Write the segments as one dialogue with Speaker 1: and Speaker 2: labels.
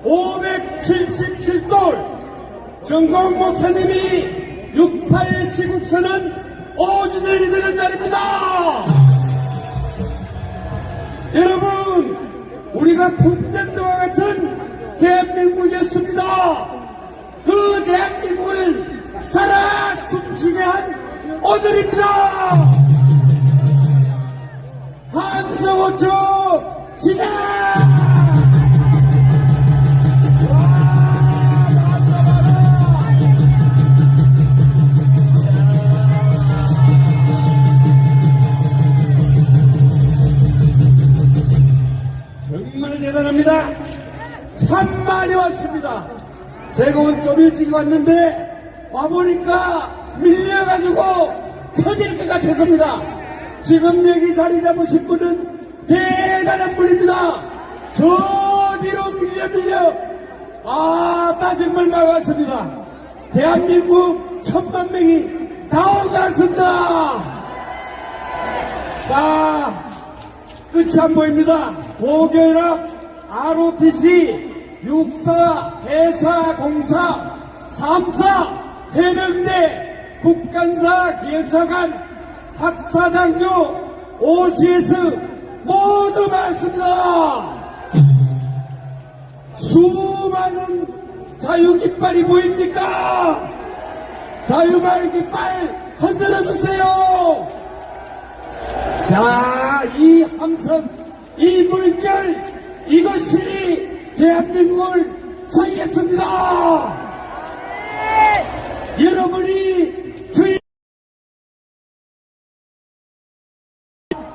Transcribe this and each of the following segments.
Speaker 1: 577돌 정광 목사님이 68 시국선언 5주년이 되는 날입니다. 여러분, 우리가 풍전도와 같은 대한민국이었습니다. 그 대한민국을 살아 숨쉬게 한 오늘입니다. 함성 5초 시작! 정말 대단합니다. 참 많이 왔습니다. 제가 오늘 좀 일찍 왔는데 와보니까 밀려가지고 터질 것 같았습니다. 지금 여기 자리 잡으신 분은 대단한 분입니다. 저 뒤로 밀려 다 정말 많이 왔습니다. 대한민국 1000만 명이 다 온 것 같습니다. 자, 끝이 안 보입니다. 고결합, ROTC, 육사, 회사, 공사, 3사, 해병대, 국간사, 기획사관, 학사장교, OCS 모두 많습니다. 수많은 자유깃발이 보입니까? 자유깃발 흔들어주세요. 자, 이 함성, 이 물결, 이것이 대한민국을 살렸습니다. 여러분이 주의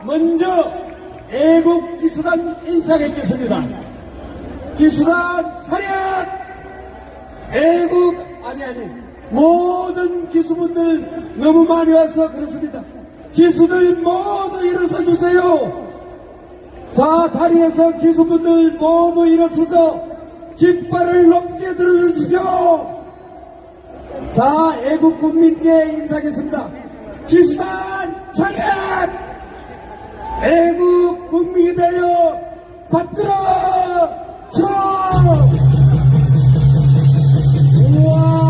Speaker 1: 먼저 애국기수단 인사하겠습니다. 기수단 차렷! 모든 기수분들 너무 많이 와서 그렇습니다. 기수들 모두 일어서 주세요. 자, 자리에서 기수분들 모두 일어서서 깃발을 높게 들어주십시오. 자, 애국국민께 인사하겠습니다. 기수단 차렷! 애국국민이 되어 받들어 쳐! 우와!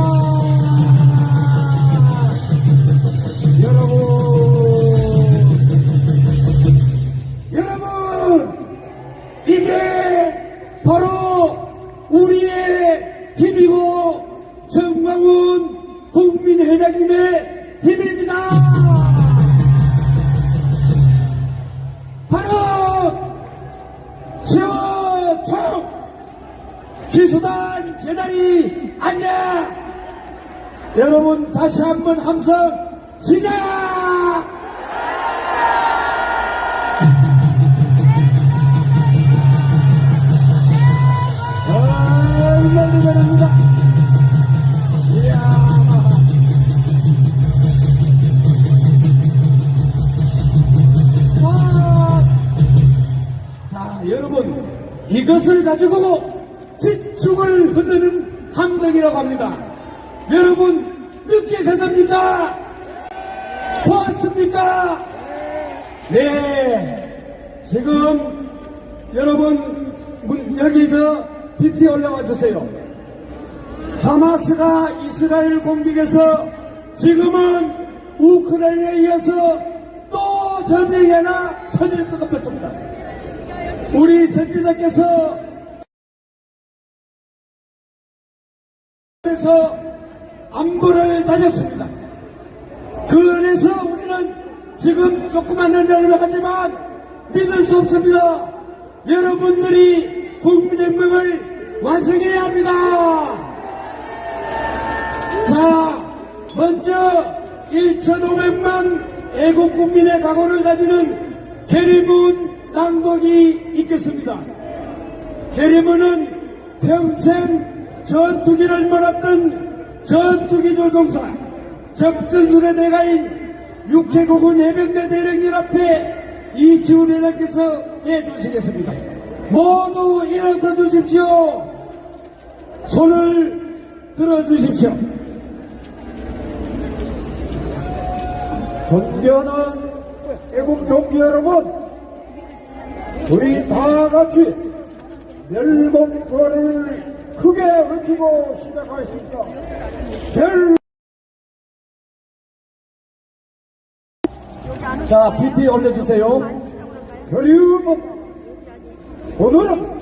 Speaker 1: 이게 바로 우리의 힘이고 정광훈 국민회장님의 힘입니다. 바로 시어총 기수단 제자리 앉아. 여러분 다시 한번 함성 시작. 자, 여러분, 이것을 가지고 지축을 흔드는 함정이라고 합니다. 여러분, 느끼셨습니까? 보았습니까? 네, 지금 여러분 여기 BP 올라와 주세요. 하마스가 이스라엘 공격에서 지금은 우크라이나에 이어서 또 전쟁이 하나 터질 것 같습니다. 우리 선지자께서 안보를 다졌습니다. 그래서 우리는 지금 조그만 전쟁을 하지만 믿을 수 없습니다. 여러분들이 국민혁명을 완성해야 합니다. 자, 먼저 1,500만 애국국민의 각오를 가지는 계리문 낭독이 있겠습니다. 계리문은 평생 전투기를 몰았던 전투기 조종사 적전술의 대가인 육해공군 해병대 대령님 앞에 이치훈 회장께서 해주시겠습니다. 모두 일어서 주십시오. 손을 들어주십시오.
Speaker 2: 존경하는 애국 동지 여러분, 우리 다 같이 멸봉수화를 크게 외치고 시작하겠습니다. 별.
Speaker 1: 자, PT 올려주세요.
Speaker 2: 별이음은 오늘은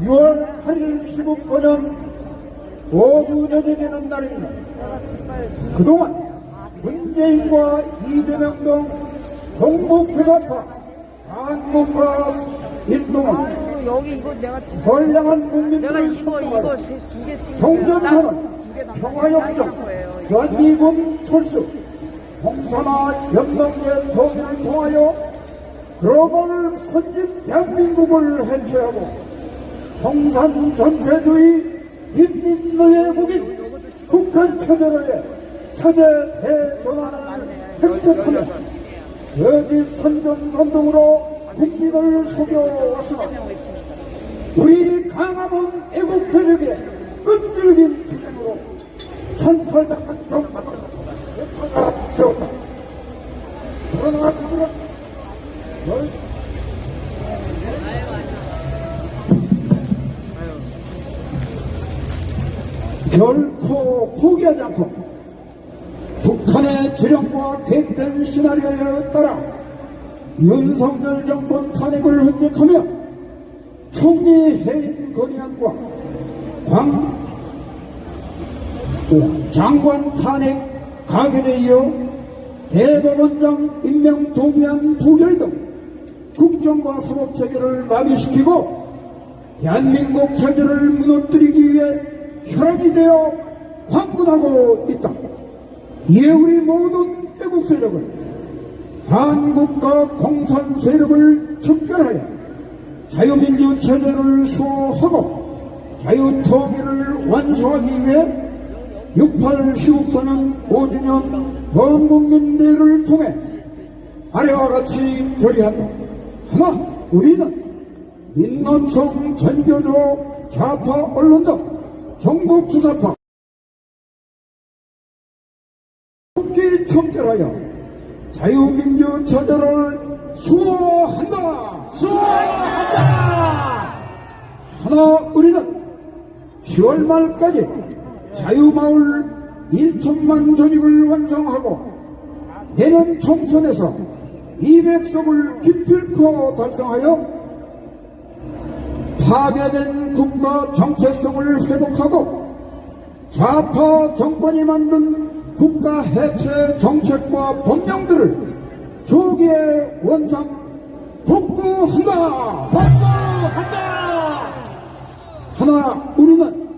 Speaker 2: 6월 8일 15년 5주년이 되는 날입니다. 그동안 문재인과 이재명 등 정부교사파 한국과 일동은
Speaker 3: 여기 이거 내가
Speaker 2: 선량한 국민들을
Speaker 3: 이거
Speaker 2: 선동하여
Speaker 3: 두개
Speaker 2: 성전선언, 평화협정, 주한미군 철수, 홍사나 연방제 통일을 통하여 글로벌 선진 대한민국을 해체하고 평산 전체주의 빈민노예국인 북한 체제로의 체제 대전환을 획책하며 거짓 선전선동으로 국민을 속여왔으나 우리 강함은 애국 세력의 끈질긴 투쟁으로 1800년 세웠다. 그러나 그들은 결코 포기하지 않고 북한의 지령과 계획된 시나리오에 따라 윤석열 정권 탄핵을 흔적하며 총리 해임 건의안과 장관 탄핵 가결에 이어 대법원장 임명 동의안 부결 등 국정과 사법체계를 마비시키고 대한민국 체제를 무너뜨리기 위해 혈압이 되어 광분하고 있다. 이에 우리 모든 애국 세력은 한국과 공산 세력을 척결하여 자유민주 체제를 수호하고 자유통일을 완수하기 위해 6.8 시국선언 5주년 범국민대회를 통해 아래와 같이 결의한다. 하나, 우리는 민노총 전교조 좌파 언론 등 전국 주사파 국기 척결하여 자유민주 체제를 수호한다. 하나, 우리는 10월 말까지 자유마을 1천만 조직을 완성하고 내년 총선에서 200석을 기필코 달성하여 파괴된 국가 정체성을 회복하고 좌파 정권이 만든 국가 해체 정책과 법령들을 조기에 원상 복구한다. 하나, 우리는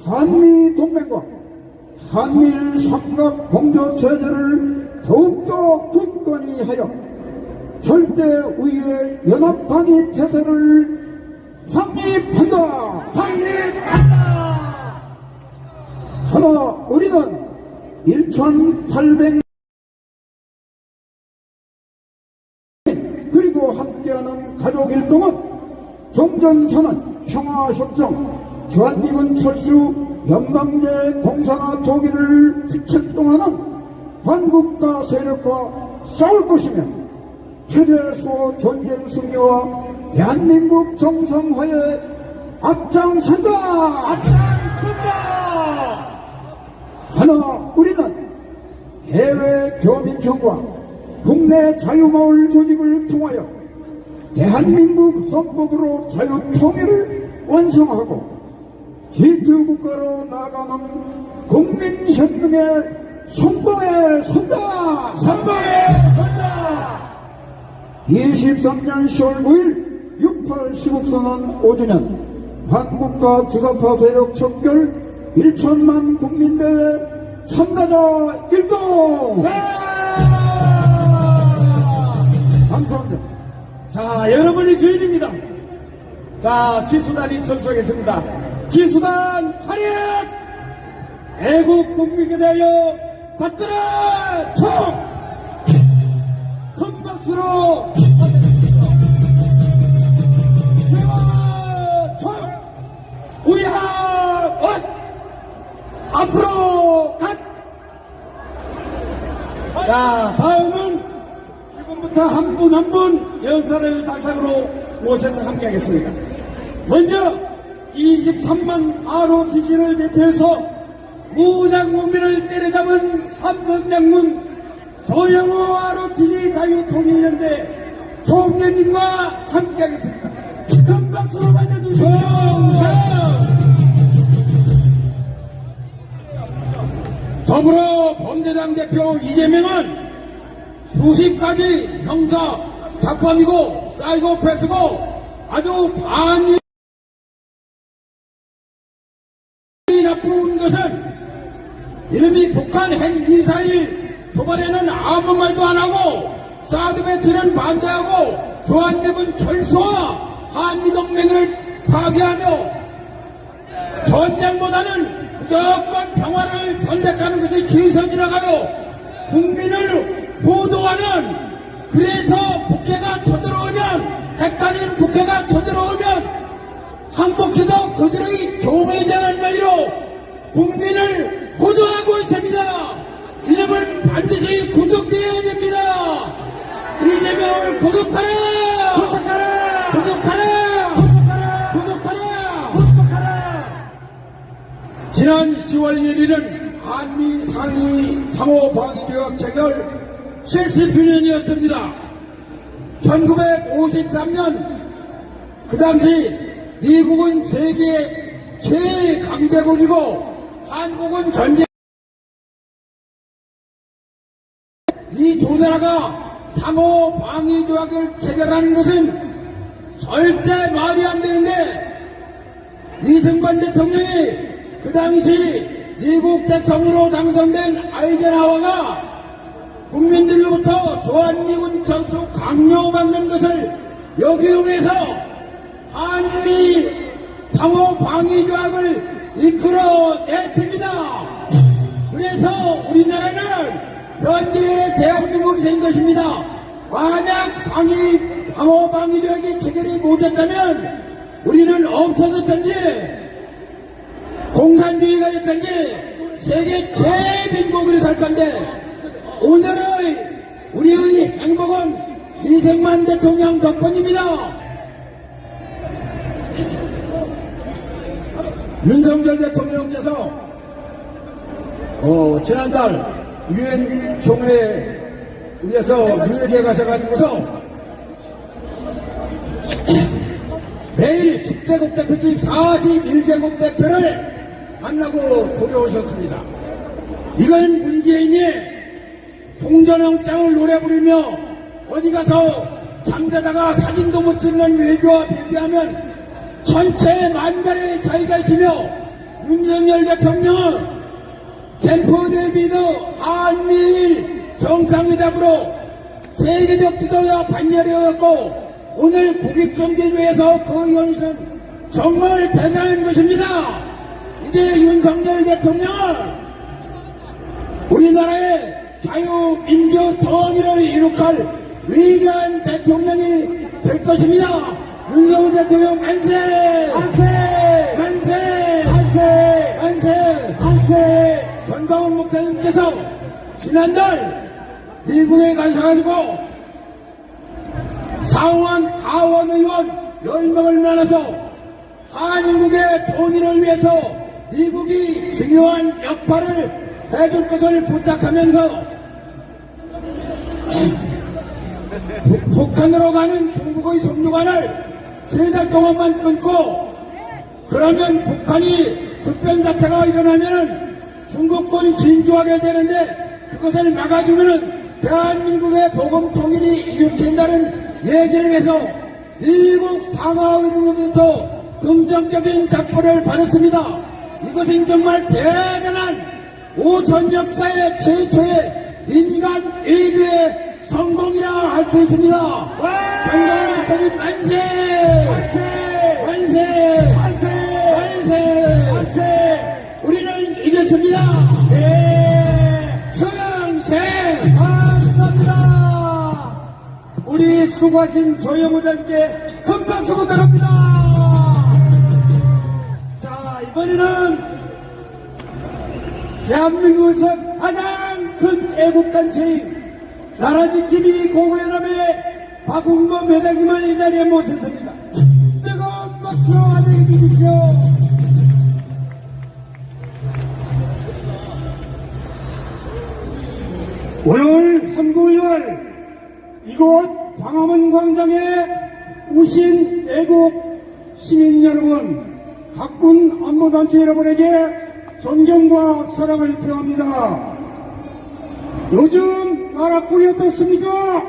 Speaker 2: 한미 동맹과 한미일 삼각 공조 체제를 더욱더 굳건히 하여 절대 우위의 연합 방위 태세를 확립한다. 하나, 우리는 1,800 그리고 함께하는 가족 일동은 종전선언, 평화협정, 주한미군 철수, 연방제 공산화 통일을 휘책동하는 반국가 세력과 싸울 것이며 최대소 전쟁 승리와 대한민국 정상화에 앞장선다. 하나, 우리는 해외 교민청과 국내 자유마을 조직을 통하여 대한민국 헌법으로 자유통일을 완성하고 G2국가로 나아가는 국민혁명의 선봉에 선다. 23년 10월 9일 6.8 시국선언 5주년 한국과 주사파 세력 척결 1천만 국민대회 참가자 일동. 감사합니다.
Speaker 1: 자, 여러분이 주인입니다. 자, 기수단이 철수하겠습니다. 기수단 차렷! 애국 국민에 대하여 받들어 총! 큰 박수로 세워 총! 우리 하원 앞으로 갓! 자, 다음은 지금부터 한 분 한 분 연사를 단상으로 모셔서 함께 하겠습니다. 먼저 23만 ROTC를 대표해서 무장공비를 때려잡은 삼성장군 조영호 ROTC 자유통일연대 총장님과 함께하겠습니다. 큰 박수로 맞아주십시오.
Speaker 3: 더불어 범죄당 대표 이재명은 수십 가지 형사 작범이고 사이코패스고 아주 반이 나쁜 것은 이름이 북한 핵미사일 도발에는 아무 말도 안 하고 사드 배치는 반대하고 주한미군 철수와 한미동맹을 파괴하며 전쟁보다는 무조건 평화를 선택하는 것이 최선이라고요. 국민을 보도하는, 그래서 북해가 쳐들어오면, 핵탄인 북해가 쳐들어오면 항복해서 그들의 종회되는 날로 국민을 호도하고 있습니다. 이름은 반드시 구속되어야 됩니다. 이재명을 구속하라!
Speaker 1: 구속하라!
Speaker 3: 구속하라!
Speaker 1: 구속하라!
Speaker 3: 구속하라!
Speaker 1: 구속하라!
Speaker 3: 지난 10월 1일은 한미 상위 상호 방위조약 체결 70주년이었습니다. 1953년 그 당시 미국은 세계 최강대국이고 한국은 전쟁 이 두 나라가 상호 방위조약을 체결하는 것은 절대 말이 안 되는데 이승만 대통령이 그 당시 미국 대통령으로 당선된 아이젠하워가 국민들로부터 주한미군 철수 강요받는 것을 역이용해서 한미 상호 방위조약을 이끌어냈습니다. 그래서 우리나라는 현재 대한민국이 된 것입니다. 만약 상호 방위조약이 체결이 못했다면 우리는 없어졌던지 공산주의가 됐던지 세계 최빈국으로 살 건데 오늘의 우리의 행복은 이승만 대통령 덕분입니다.
Speaker 2: 윤석열 대통령께서 지난달 유엔 총회에 위해서 뉴욕에 가셔가지고서 매일 10개국 대표집 41개국 대표를 만나고 돌아오셨습니다.
Speaker 3: 이건 문재인이 종전영장을 노래 부르며 어디 가서 잠자다가 사진도 못 찍는 외교와 비교하면 천체 만발의 차이가 있으며 윤석열 대통령은 캠프 데이비드 한미일 정상회담으로 세계적 지도자 반열이었고 오늘 국익경제위에서 그 현실은 정말 대단한 것입니다. 이제 윤석열 대통령은 우리나라의 자유민주 통일을 이룩할 위대한 대통령이 될 것입니다. 윤석열 대통령 만세!
Speaker 1: 만세!
Speaker 3: 만세!
Speaker 1: 만세!
Speaker 3: 만세!
Speaker 1: 만세!
Speaker 3: 전광훈 목사님께서 지난달 미국에 가셔가지고 상원 하원 의원 10명을 만나서 한국의 통일을 위해서 미국이 중요한 역할을 해줄 것을 부탁하면서 북한으로 가는 중국의 송유관을 3달 동안만 끊고 그러면 북한이 급변사태가 일어나면은 중국군 진주하게 되는데 그것을 막아주면은 대한민국의 복음 통일이 일으킨다는 얘기를 해서 미국 상하의원으로부터 긍정적인 답변을 받았습니다. 이것은 정말 대단한 5천 역사의 최초의 인간 외교의 성공이라 할 수 있습니다. 정강훈 목사님 만세!
Speaker 1: 만세!
Speaker 3: 만세!
Speaker 1: 만세!
Speaker 3: 만세!
Speaker 1: 만세!
Speaker 3: 우리는 이겼습니다.
Speaker 1: 네!
Speaker 3: 성생!
Speaker 1: 감사합니다. 우리 수고하신 조영호장께 큰 박수 부탁합니다. 자, 이번에는 대한민국에서 가장 큰 애국단체인 나라지킴이 공회연합의 박웅범 회장님을 이 자리에 모셨습니다. 뜨거운 박수로 환영해 주십시오. 오늘 한국을 이곳 광화문 광장에 오신 애국 시민 여러분, 각군 안보단체 여러분에게 존경과 사랑을 표합니다. 요즘 나라꼴이 어떻습니까?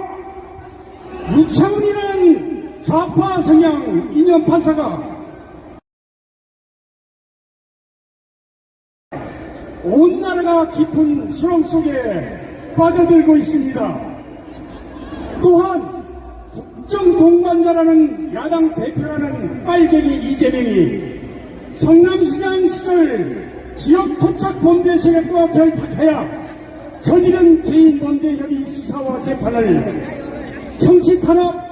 Speaker 1: 유창훈이라는 좌파 성향 이념 판사가 온 나라가 깊은 수렁 속에 빠져들고 있습니다. 또한 국정동반자라는 야당 대표라는 빨갱이 이재명이 성남시장 시절 지역 토착 범죄 세력과 결탁하여 저지른 개인 범죄 혐의 수사와 재판을 정치 탄압,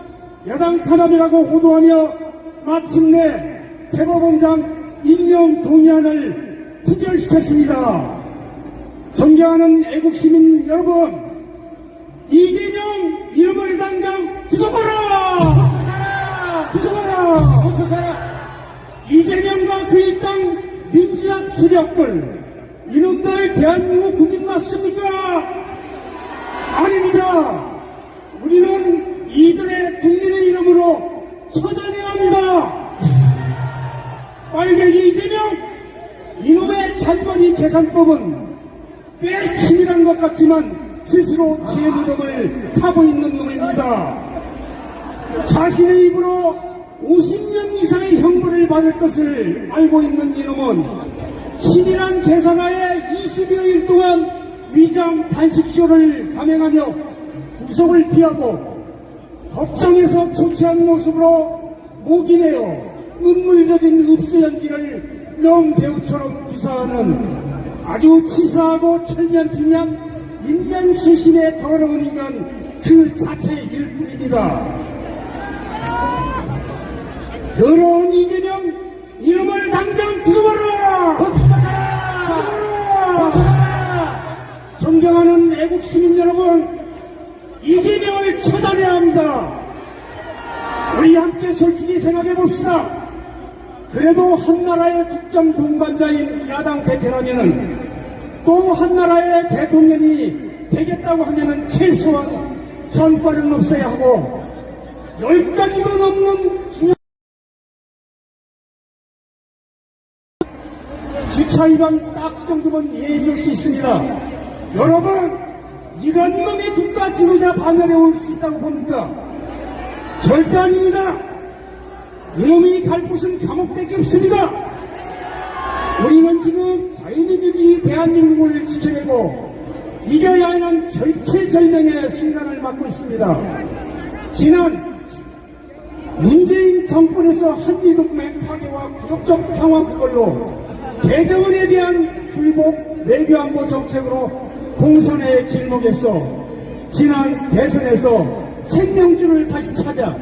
Speaker 1: 여당 탄압이라고 호도하며 마침내 대법원장 임명 동의안을 부결시켰습니다. 존경하는 애국시민 여러분, 이재명 이름을 당장 구속하라! 구속하라! 이재명과 그 일당 민주학 세력들, 이놈들 대한민국 국민 맞습니까? 아닙니다. 우리는 이들의 국민의 이름으로 처단해야 합니다. 빨갱이 이재명, 이놈의 잔머리 계산법은 꽤 치밀한 것 같지만 스스로 제 무덤을 파고 있는 놈입니다. 자신의 입으로 50년 이상의 형벌을 받을 것을 알고 있는 이놈은 치밀한 계산하에 20여일 동안 위장 단식쇼를 감행하며 구속을 피하고 법정에서 초췌한 모습으로 목이 내어 눈물 젖은 읍수 연기를 명배우처럼 구사하는 아주 치사하고 철면피면 인간 수심에 더러운 인간 그 자체일 뿐입니다. 더러운 이재명 이놈을 당장 구속하라! 구속하라! 존경하는 애국 시민 여러분, 이재명을 처단해야 합니다. 우리 함께 솔직히 생각해 봅시다. 그래도 한나라의 국정 동반자인 야당 대표라면은 또 한나라의 대통령이 되겠다고 하면은 최소한 전과는 없어야 하고 10가지도 넘는 중요한 주차 위반 딱 그 정도면 이해해 줄 수 있습니다. 여러분, 이런 놈이 국가 지도자 반열에 올 수 있다고 봅니까? 절대 아닙니다. 이놈이 갈 곳은 감옥밖에 없습니다. 우리는 지금 자유민주주의 대한민국을 지켜내고 이겨야 하는 절체절명의 순간을 맞고 있습니다. 지난 문재인 정권에서 한미동맹 파괴와 구역적 평화 구걸로 대정원에 대한 불복 내교안보 정책으로 공선의 길목에서 지난 대선에서 생명줄을 다시 찾아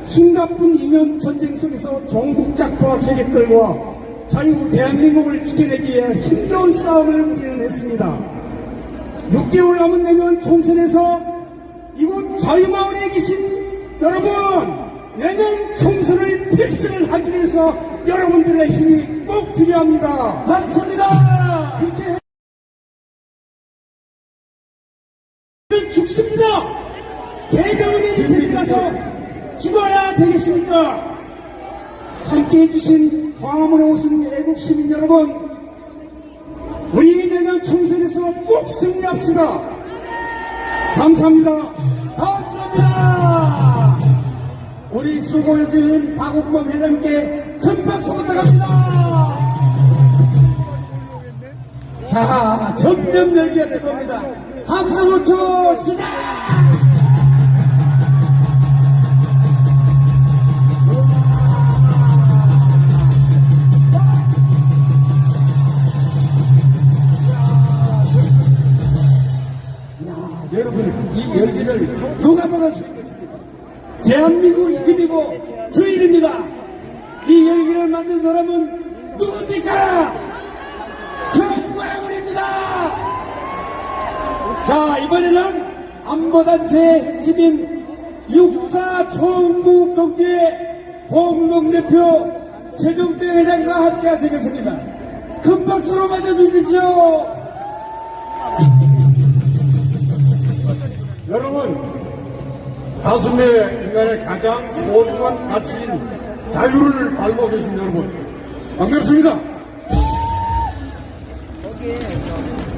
Speaker 1: 숨가쁜 이념 전쟁 속에서 종북작파 세력들과 자유 대한민국을 지켜내기 위해 힘겨운 싸움을 우리는 했습니다. 6개월 남은 내년 총선에서 이곳 자유마을에 계신 여러분, 내년 총선을 필승을 하기 위해서 여러분들의 힘이 꼭 필요합니다. 맞습니다. 그렇게 죽습니다. 대정원의 밑에 가서 죽어야 되겠습니까? 함께 해주신 광화문에 오신 애국 시민 여러분, 우리 내년 총선에서 꼭 승리합시다. 감사합니다. 감사합니다. 우리 수고해주신 박옥범 회장님께 큰 박수 부탁합니다. 자, 점점 열기가 뜨겁니다. 함성호초 시작! 여러분, 이 열기를 누가 막을 수 있겠습니까? 대한민국 힘이고 주인입니다. 이 열기를 만든 사람은 누굽니까? 정광훈입니다. 자, 이번에는 안보단체 핵심인 육사 총무공지의 공동대표 최종대 회장과 함께 하시겠습니다. 큰 박수로 맞아주십시오.
Speaker 4: 여러분, 가슴에 인간의 가장 소중한 가치인 자유를 닮고 계신 여러분, 반갑습니다.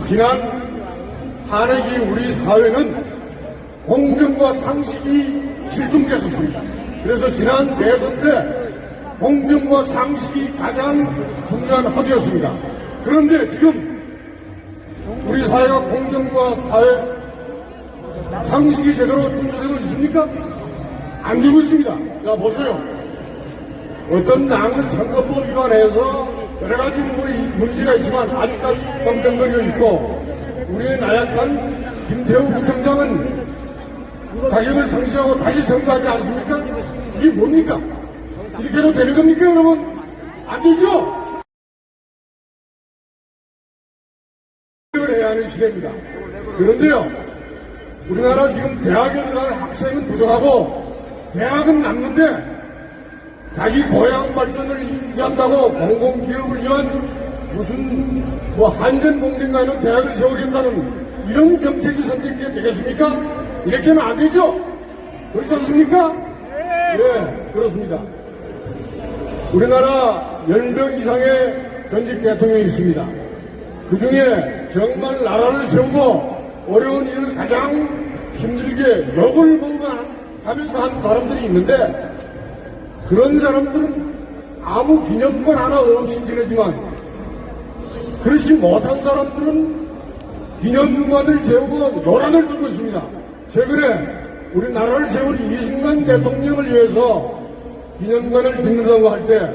Speaker 4: 지난 탄핵이 우리 사회는 공정과 상식이 실종됐었습니다. 그래서 지난 대선 때 공정과 상식이 가장 중요한 허디였습니다. 그런데 지금 우리 사회가 공정과 상식이 제대로 준수되고 있습니까? 안 되고 있습니다. 자, 보세요. 어떤 당은 선거법 위반해서 여러 가지 문제가 있지만 아직까지 떵떵거리고 있고, 우리의 나약한 김태우 부총장은 자격을 상실하고 다시 선거하지 않습니까? 이게 뭡니까? 이렇게 해도 되는 겁니까, 여러분? 안 되죠? 해야 하는 시대입니다. 그런데요, 우리나라 지금 대학에 들어갈 학생은 부족하고 대학은 남는데, 자기 고향 발전을 위한다고 공공기업을 위한 무슨 한전공대인가에는 대학을 세우겠다는 이런 정책이 선택돼야 되겠습니까? 이렇게 하면 안 되죠? 그렇지 않습니까? 네, 그렇습니다. 우리나라 10명 이상의 전직 대통령이 있습니다. 그 중에 정말 나라를 세우고 어려운 일을 가장 힘들게 욕을 먹어가면서 한 사람들이 있는데, 그런 사람들은 아무 기념관 하나 없이 지내지만, 그렇지 못한 사람들은 기념관을 세우고 노란을 들고 있습니다. 최근에 우리나라를 세운 이승만 대통령을 위해서 기념관을 짓는다고 할 때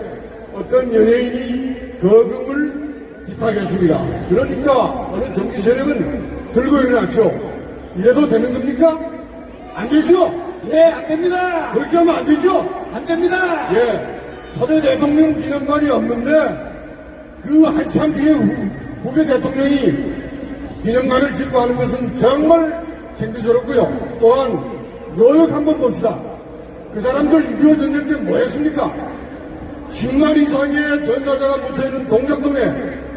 Speaker 4: 어떤 연예인이 거금을 기탁했습니다. 그러니까 어느 정치 세력은 들고 일어났죠. 이래도 되는 겁니까? 안 되죠?
Speaker 1: 예, 안 됩니다.
Speaker 4: 그렇게 하면 안 되죠?
Speaker 1: 안 됩니다.
Speaker 4: 예, 초대 대통령 기념관이 없는데 그 한참 뒤에 후배 대통령이 기념관을 짓고 하는 것은 정말 창피스럽고요. 또한 요역 한번 봅시다. 그 사람들 6.25 전쟁 때 뭐 했습니까? 10만 이상의 전사자가 묻혀있는 동작동에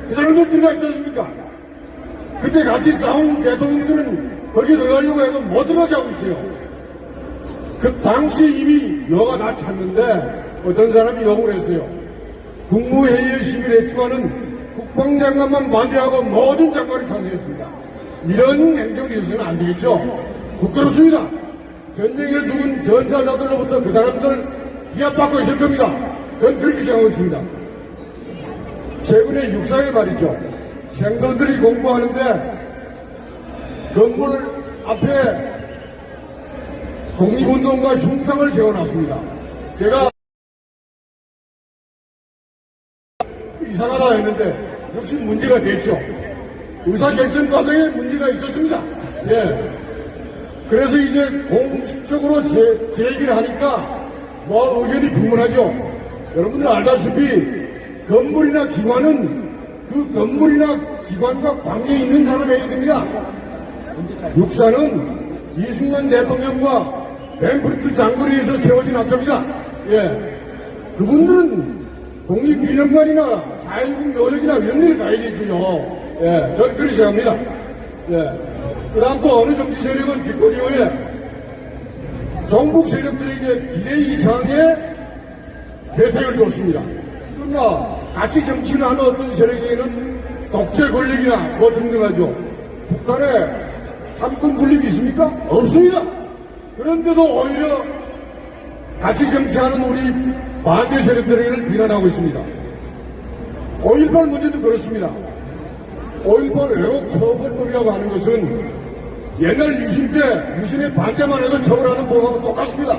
Speaker 4: 그 사람들 들어가 있지 않습니까? 그때 같이 싸운 대통령들은 거기 들어가려고 해도 못 들어가게 하고 있어요. 그 당시 이미 여가 다 찼는데 어떤 사람이 욕을 했어요. 국무회의에 시민했지만은 국방장관만 반대하고 모든 장관이 찬성했습니다. 이런 행동이 있어서는 안 되겠죠. 부끄럽습니다. 전쟁에 죽은 전사자들로부터 그 사람들 기합받고 있을 겁니다. 저는 그렇게 생각하고 있습니다. 최근에 육사에 말이죠. 생도들이 공부하는데 건물 앞에 독립운동가 흉상을 세워놨습니다. 제가 이상하다 했는데 역시 문제가 됐죠. 의사결정 과정에 문제가 있었습니다. 예. 그래서 이제 공식적으로 제기를 하니까 뭐 의견이 분분하죠. 여러분들 알다시피 건물이나 기관은 그 건물이나 기관과 관계 있는 사람이 해야 됩니다. 육사는 이승만 대통령과 벤프리트 장거리에서 세워진 학교입니다. 예. 그분들은 독립기념관이나 4.19 묘역이나 이런 데를 가야겠고요. 예. 저는 그렇게 생각합니다. 예. 그 다음 또 어느 정치 세력은 집권 이후에 종북 세력들에게 기대 이상의 혜택을 줬습니다. 그러나 같이 정치를 하는 어떤 세력에게는 독재 권력이나 뭐 등등하죠. 북한에 삼권 분립이 있습니까? 없습니다. 그런데도 오히려 같이 정치하는 우리 반대 세력들을 비난하고 있습니다. 5.18 문제도 그렇습니다. 5.18 왜곡 처벌법이라고 하는 것은 옛날 유신 때 유신의 반대만 해도 처벌하는 법하고 똑같습니다.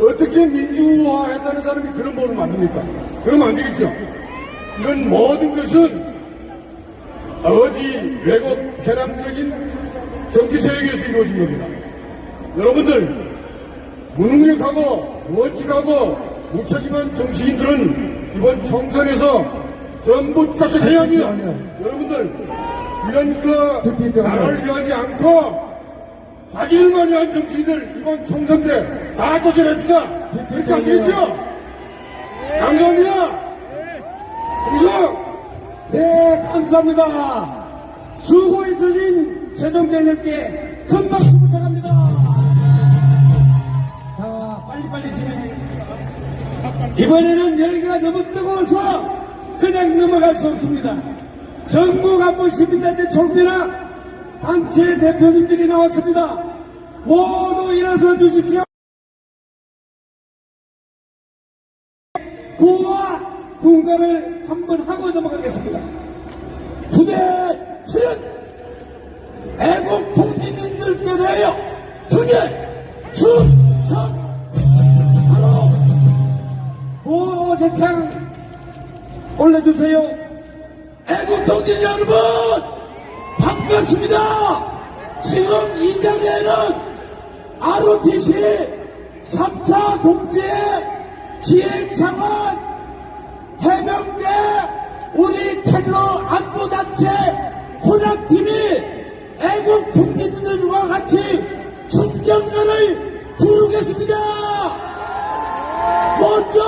Speaker 4: 어떻게 민주화했다는 사람이 그런 법을 만듭니까? 그러면 안 되겠죠. 이런 모든 것은 어지 왜곡 편향적인 정치 세력에서 이루어진 겁니다. 여러분들 무능력하고 무언직하고 무책임한 정치인들은 이번 총선에서 전부 쫓아내야 합니다. 여러분들 이런 나라를 위하지 않고 자기들만 위한 정치인들 이번 총선 때 다 쫓아냅시다. 그렇게 하시겠죠? 감사합니다. 충성!
Speaker 1: 네, 감사합니다. 수고있으신 최동대님께 큰 박수 부탁합니다. 자, 빨리빨리 진행해. 이번에는 열기가 너무 뜨거워서 그냥 넘어갈 수 없습니다. 전국 안보 시민단체 총회나 단체 대표님들이 나왔습니다. 모두 일어서 주십시오. 구호와 군가를 한번 하고 넘어가겠습니다.
Speaker 3: 부대 출연 애국 통진인들께 대하여 경례 충성.
Speaker 1: 구호 재창 올려주세요.
Speaker 3: 애국 통진 여러분 반갑습니다. 지금 이 자리에는 ROTC 3차 동지의 기획상원 해병대 우리 텔러 안보단체 혼합팀이 애국 국민들과 같이 충정가를 부르겠습니다. 먼저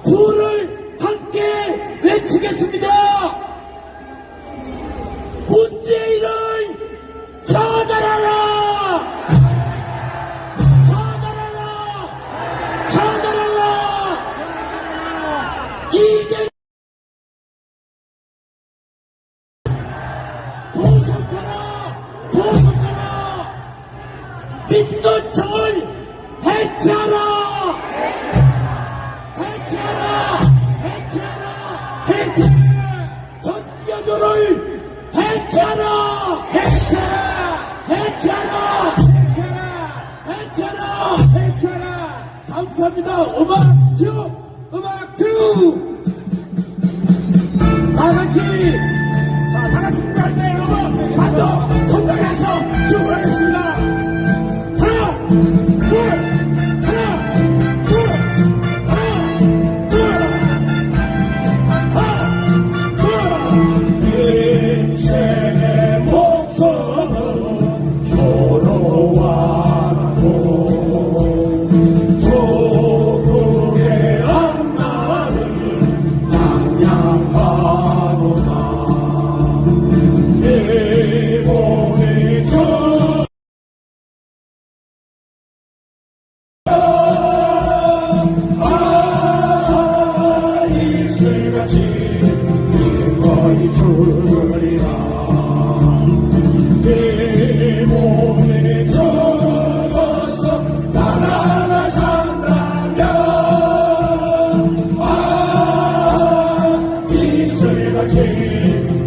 Speaker 3: 불을 함께 외치겠습니다. 문재인을 처단하라! 처단하라! 처단하라! 이제 보석하라! 보석하라! 민노총을 해체하라! 해체하라! 해체하라! 해체! 전기여조를 해체하라! 해체하라! 해체하라! 해체하라! 감사합니다.
Speaker 1: 음악 큐! 다같이!
Speaker 3: 자, 다 같이 준비할 때 여러분, 반도 건강해서 출발하겠습니다. 하나, 둘, 하나, 둘, 하나, 둘, 하나, 둘. 인생의 목숨은 조로와도 조국의 앞날을 양양하노라. 일본이 저 이슬같이 기꺼이 주리라. 일본이 적어서 나라가 산다면 이슬같이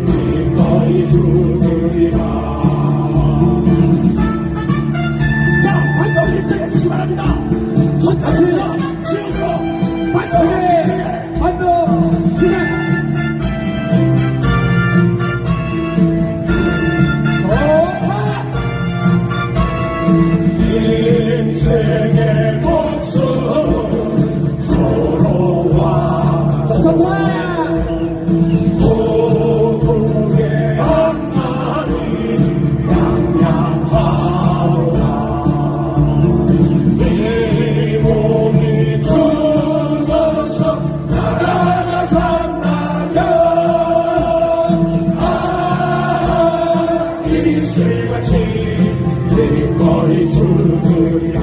Speaker 3: 기꺼이 주리라. 자, 반동이 입장해 주시기 바랍니다. 전타에서 지역으로 반동!
Speaker 1: 반도 진행!
Speaker 3: 인생의 목숨 조로와 조국의 앞날이 양양하오라. 일본이 죽어서 나라가 산다면 이슬같이 기꺼이 주리라.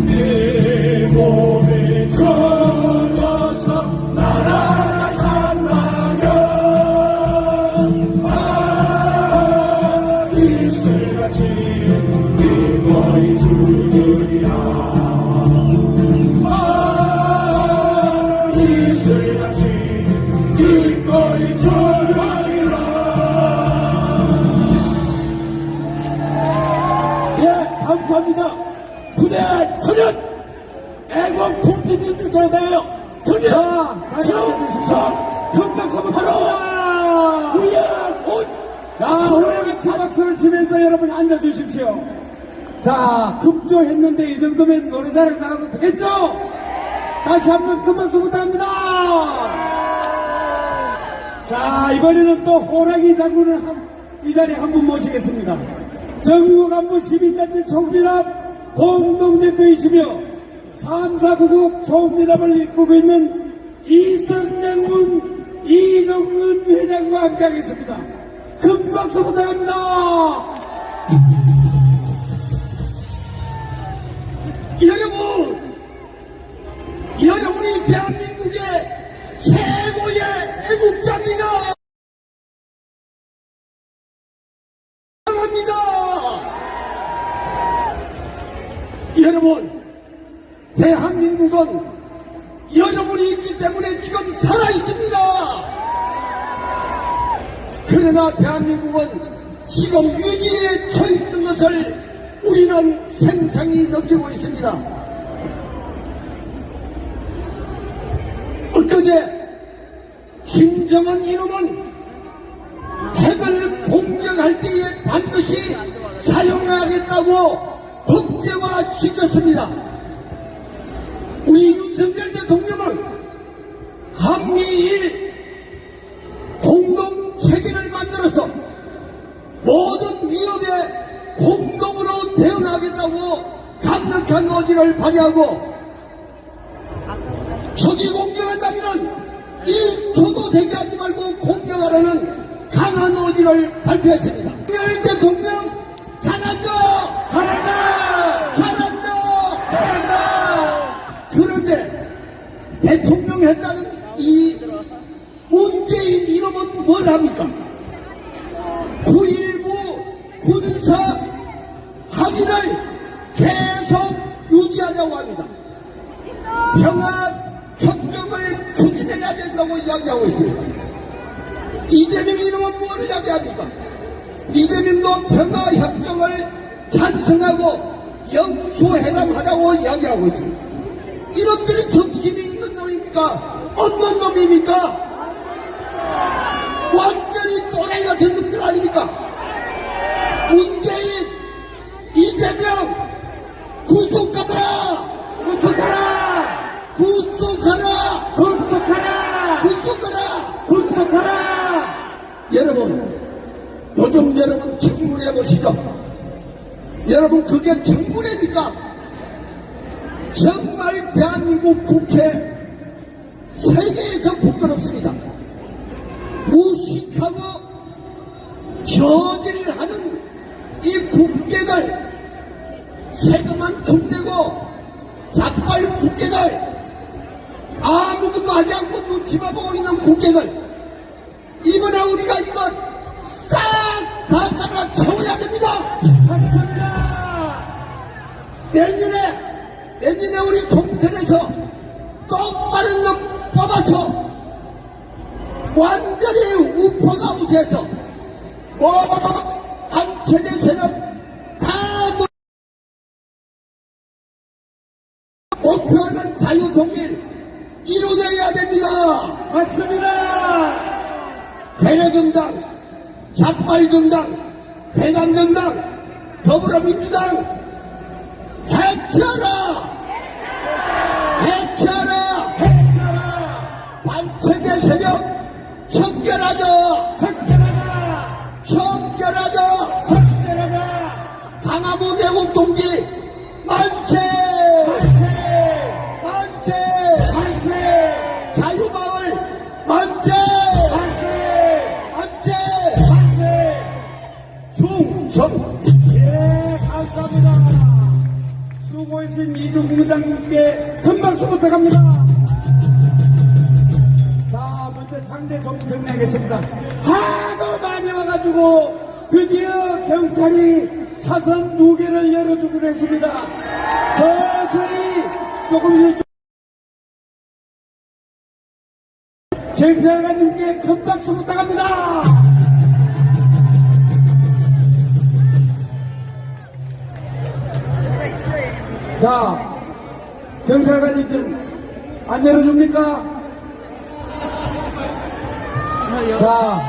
Speaker 3: 일본이 죽어서 나라가 산다면 이슬같이 기꺼이 주리라. 이슬같이 기꺼이 주리라. 예, 감사합니다. 부대 출연 애국 통진인들께 대하여 경례
Speaker 1: 자, 다시
Speaker 3: 충성.
Speaker 1: 큰 박수 부탁합니다!
Speaker 3: 위안 온
Speaker 1: 자, 오늘 박수를 치면서 여러분 앉아주십시오. 자, 급조했는데 이 정도면 노래자랑 나가도 되겠죠? 다시 한번 큰 박수 부탁합니다! 자, 이번에는 또 호랑이 장군을 이 자리에 한 분 모시겠습니다. 전국 안보 시민단체 총연합 공동대표이시며 3사구국 총미남을 이끌고 있는 이성장군 이종근 회장과 함께하겠습니다. 큰 박수 부탁합니다.
Speaker 3: 여러분이 대한민국의 최고의 애국자입니다. 사랑합니다. 여러분, 대한민국은 여러분이 있기 때문에 지금 살아있습니다. 그러나 대한민국은 지금 위기에 처해 있는 것을 우리는 생생히 느끼고 있습니다. 엊그제 김정은 이놈은 핵을 공격할 때에 반드시 사용하겠다고 국제화시켰습니다. 우리 윤석열 대통령은 한미일 공동체계를 만들어서 모든 위협에 공동으로 대응하겠다고 강력한 의지를 발휘하고 적이 공격한다면 1초도 대기하지 말고 공격하라는 강한 의지를 발표했습니다. 윤석열 대통령 잘한다!
Speaker 1: 잘한다!
Speaker 3: 잘한다!
Speaker 1: 잘한다!
Speaker 3: 그런데 대통령 했다는 이 문재인 이름은 뭘 합니까? 9.19 군사 합의를 계속 유지하자고 합니다. 평화 협정을 추진해야 된다고 이야기하고 있습니다. 이재명 이름은 뭘 이야기합니까? 이재명도 평화 협정을 찬성하고 영수회담하자고 이야기하고 있습니다. 이놈들이 정신이 있는 놈입니까? 없는 놈입니까? 완전히 또라이 같은 놈들 아닙니까? 문재인, 이재명, 구속하라!
Speaker 1: 구속하라!
Speaker 3: 구속하라!
Speaker 1: 구속하라!
Speaker 3: 구속하라!
Speaker 1: 구속하라!
Speaker 3: 여러분, 요즘 여러분 청문회 보시죠. 여러분 그게 청문회입니까? 정말 대한민국 국회 세계에서 부끄럽습니다. 무식하고 저질하는 이 국회들, 세금만 춤대고 자빨 국회들, 아무것도 하지 않고 눈치만 보고 있는 국회들, 이번에 우리가 이번 싹 다 갈아치워야 됩니다.
Speaker 1: 감사합니다.
Speaker 3: 내년에 우리 총선에서 똑바른 놈 뽑아서 완전히 우퍼가 우세해서 단체대 세력 다 목표하는 자유통일 이루어내야 됩니다.
Speaker 1: 맞습니다.
Speaker 3: 대려정당, 자빨정당, 괴담정당, 더불어민주당 해체하라! 해체하라!
Speaker 1: 해체하라!
Speaker 3: 반체제 세력 척결하자!
Speaker 1: 척결하자!
Speaker 3: 척결하자!
Speaker 1: 척결하자!
Speaker 3: 강화도 내국 동지 만세!
Speaker 1: 만세!
Speaker 3: 만세!
Speaker 1: 만세!
Speaker 3: 자유마을 만세!
Speaker 1: 만세!
Speaker 3: 만세!
Speaker 1: 만세!
Speaker 3: 충성!
Speaker 1: 예, 감사합니다. 수고하신 이종국 부장님께 큰 박수 부탁합니다. 자, 먼저 장대 좀 정리하겠습니다. 하도 많이 와가지고 드디어 경찰이 차선 2개를 열어주기로 했습니다. 서서히 조금씩 경찰관님께 큰 박수 부탁합니다. 자, 경찰관님들 안 열어줍니까? 자,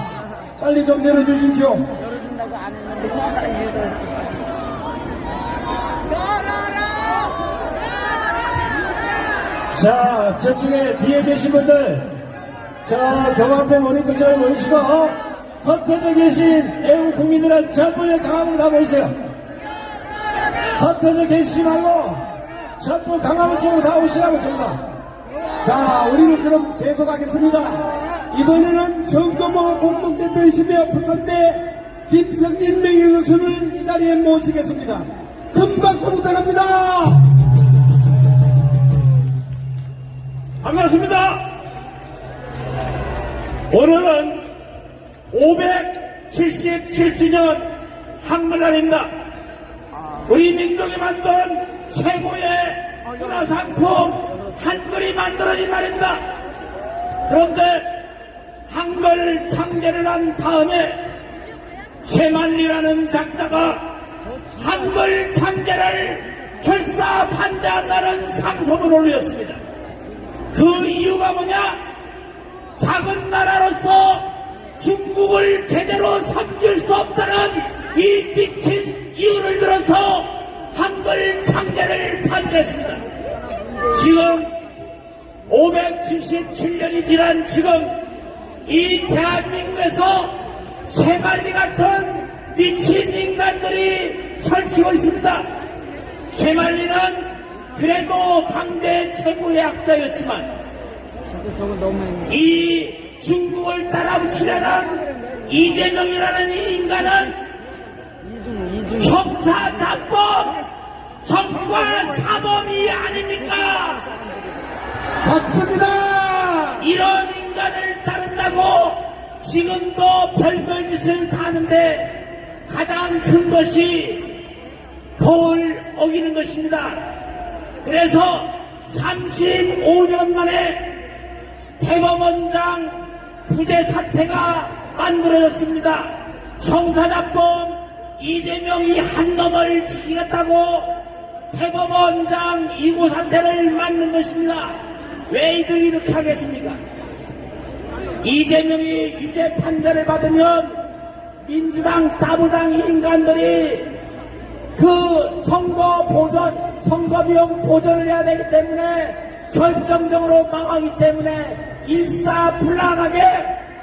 Speaker 1: 빨리 좀 열어주십시오.
Speaker 5: 열어준다고 안 했는데
Speaker 1: 자, 저쪽에 뒤에 계신 분들, 저 경합대 모니터 쪽에 모이시고, 흩어져 계신 애국 국민들은 전부 강화문으로 다 모이세요. 흩어져 계시지 말고,
Speaker 2: 전부 강화문 쪽으로 다 오시라고 전부.
Speaker 1: 자, 우리는 그럼 계속하겠습니다. 이번에는 정도모 공동대표이시며 부산대 김성진 명예교수를 이 자리에 모시겠습니다. 큰 박수 부탁합니다.
Speaker 6: 반갑습니다. 오늘은 577주년 한글날입니다. 우리 민족이 만든 최고의 문화상품 한글이 만들어진 날입니다. 그런데 한글 창제를 한 다음에 최만리라는 작자가 한글 창제를 결사 반대한다는 상소문을 올렸습니다. 그 이유가 뭐냐? 작은 나라로서 중국을 제대로 섬길 수 없다는 이 미친 이유를 들어서 한글 창제를 반대했습니다. 지금 577년이 지난 지금 이 대한민국에서 최만리 같은 미친 인간들이 설치고 있습니다. 최만리는 그래도 당대 최고의 학자였지만 이 중국을 따라붙이려는 이재명이라는 이 인간은 형사자법 정과 사범이 아닙니까?
Speaker 1: 맞습니다.
Speaker 6: 이런 인간을 따른다고 지금도 별별 짓을 다 하는데 가장 큰 것이 법을 어기는 것입니다. 그래서 35년 만에 대법원장 부재 사태가 만들어졌습니다. 형사자법 이재명이 한 놈을 지키겠다고 대법원장 이고 사태를 만든 것입니다. 왜 이들이 이렇게 하겠습니까? 이재명이 유죄 판결을 받으면 민주당 따부당 인간들이 그 선거 보전, 선거 비용 보전을 해야 되기 때문에 결정적으로 망하기 때문에 일사불란하게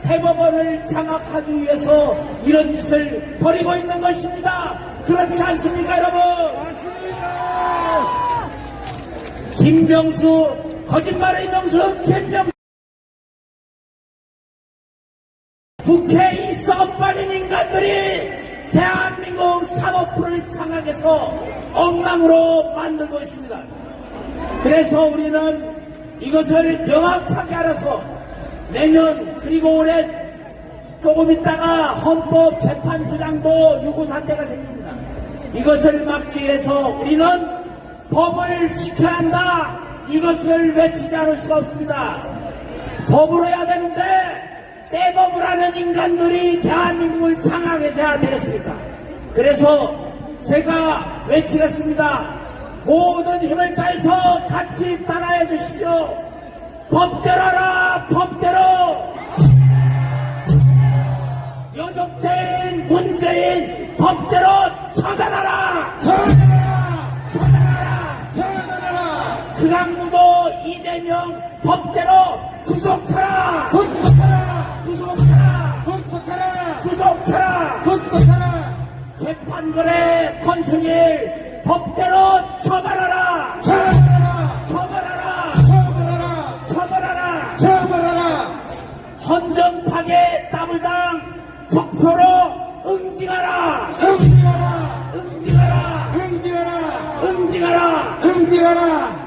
Speaker 6: 대법원을 장악하기 위해서 이런 짓을 벌이고 있는 것입니다. 그렇지 않습니까, 여러분? 김병수, 거짓말의 명수 김병수. 국회에 이 썩어빠진 인간들이 대한민국 사법부를 장악해서 엉망으로 만들고 있습니다. 그래서 우리는 이것을 명확하게 알아서 내년 그리고 올해 조금 있다가 헌법재판소장도 유고사태가 생깁니다. 이것을 막기 위해서 우리는 법을 지켜야 한다. 이것을 외치지 않을 수가 없습니다. 법으로 해야 되는데 떼법을 하는 인간들이 대한민국을 장악해서 해야 되겠습니까? 그래서 제가 외치겠습니다. 모든 힘을 다해서 같이 따라해 주십시오. 법대로 하라, 법대로. 여족죄인, 문재인, 법대로 처단하라. 처단하라. 극악무도 이재명 법대로 구속하라. 구속하라. 재판거래 권순일 법대로 처벌하라. 헌정파괴 따블당 투표로 응징하라.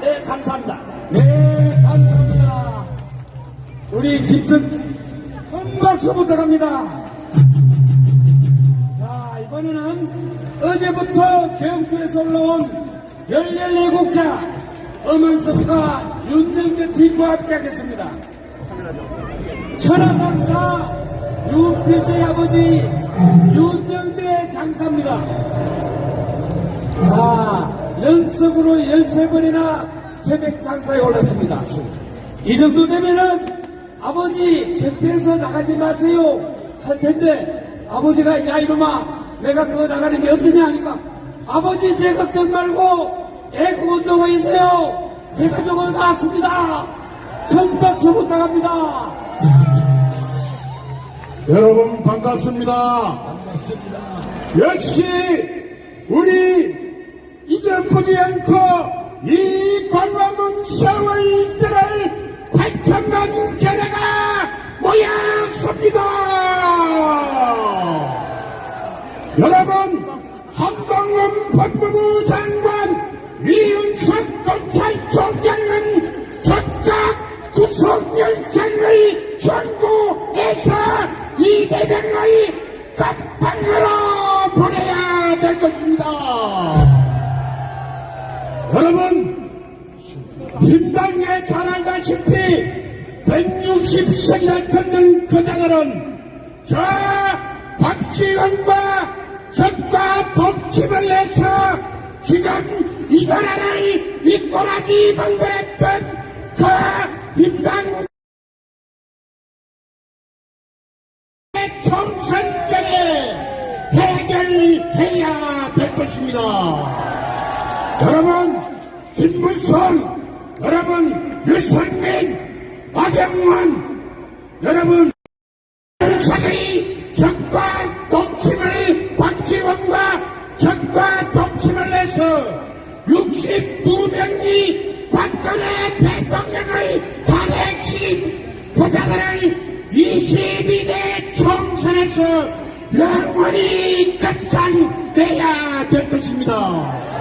Speaker 6: 네, 감사합니다.
Speaker 1: 네, 감사합니다. 우리 큰 박수 부탁합니다. 자, 이번에는 어제부터 경주에서 올라온 14곡자 엄은섭과 윤정대 팀과 함께하겠습니다. 천하장사 윤필재의 아버지 윤정대 장사입니다. 자, 연속으로 13번이나 태백 장사에 올랐습니다. 이 정도 되면은 아버지 집에서 나가지 마세요 할 텐데 아버지가 야 이놈아 내가 그거 나가는 게 어떠냐 하니까 아버지 제 걱정 말고 애국운동에 있어요. 해가지고 나왔습니다. 큰 박수 부탁합니다.
Speaker 3: 여러분 반갑습니다. 역시 우리 잊어보지 않고 이 광화문 세월 일대를 8천만 개례가 모였습니다. 여러분, 한동훈 법무부 장관, 이윤석 검찰총장은 저작 구속영장의 청구해서 이재명의 각방으로 보내야 될 것입니다. 여러분, 민당에 잘 알다시피 160석이나 끊는 그 자들은 저 박지원과 적과 독침을 내서 지금 이 나라를 이 꼬라지 만들었던 그 민당 총선전에 해결해야 될 것입니다. 여러분, 김문성, 여러분, 유승민, 나경원, 여러분, 자기 적과 독침을, 박지원과 적과 독침을 내서 62명이 박근혜 대통령을 탄핵시킨 부자들을 22대 총선에서 영원히 끝장내야 될 것입니다.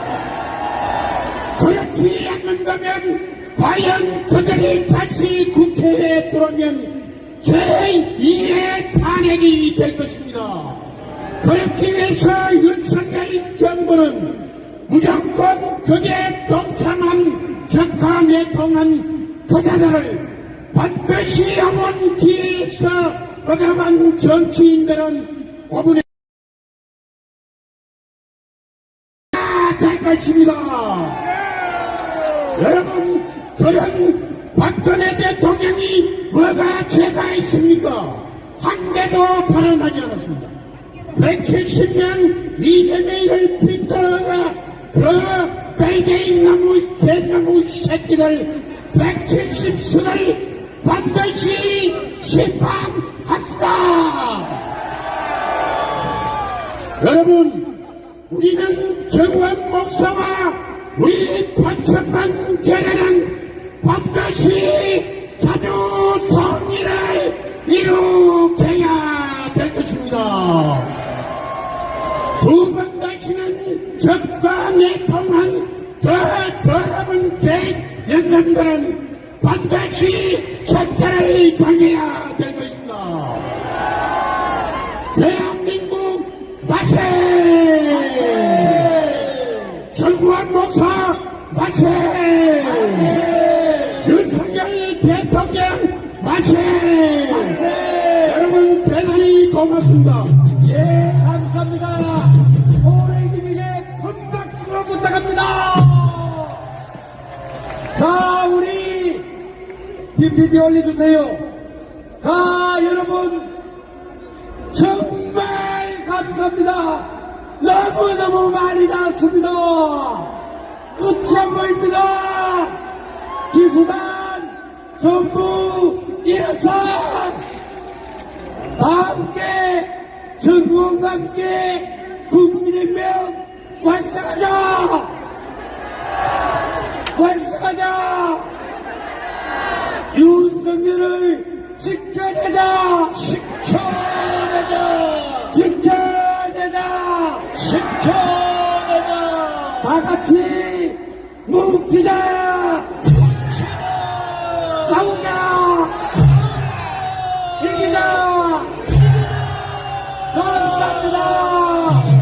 Speaker 3: 그렇지 않는다면 과연 그들이 다시 국회에 들어오면 제2의 탄핵이 될 것입니다. 그렇기 위해서 윤석열 정부는 무조건 그에 동참한 적강에 통한 그자들을 반드시 영원 기회에서 얻어간 정치인들은 5분에 될 것입니다. 여러분, 그런 박근혜 대통령이 뭐가 죄가 있습니까? 한 개도 발언하지 않았습니다. 170명 이재명을 핀터가 그 빨개인 나무 대나무 새끼들 170석을 반드시 심판합시다. 여러분, 우리는 정원 목사와 우리 8천만 교회는 반드시 자주 통일을 이루게야 될 것입니다. 두 번 다시는 적과 내통한 그 더러운 영감들은 반드시 책결을 당해야 될 것입니다. 대한민국 만세! 정구한 목사 만세! 윤석열 대통령 만세! 여러분 대단히 고맙습니다.
Speaker 1: 예, 감사합니다. 호랭이에게 큰 박수로 부탁합니다. 자, 우리 PPT 올려주세요. 자, 여러분 정말 감사합니다. 너무너무 많이 나왔습니다. 끝이 안 보입니다. 기수단 전부 일어서 다 함께 전국과 함께 국민의 명 완성하자. 완성하자. 윤석열을 지켜내자. 지켜내자. 지켜내자. 지켜내자. 다 같이 뭉치자. 뭉치자. 싸우자. 이기자.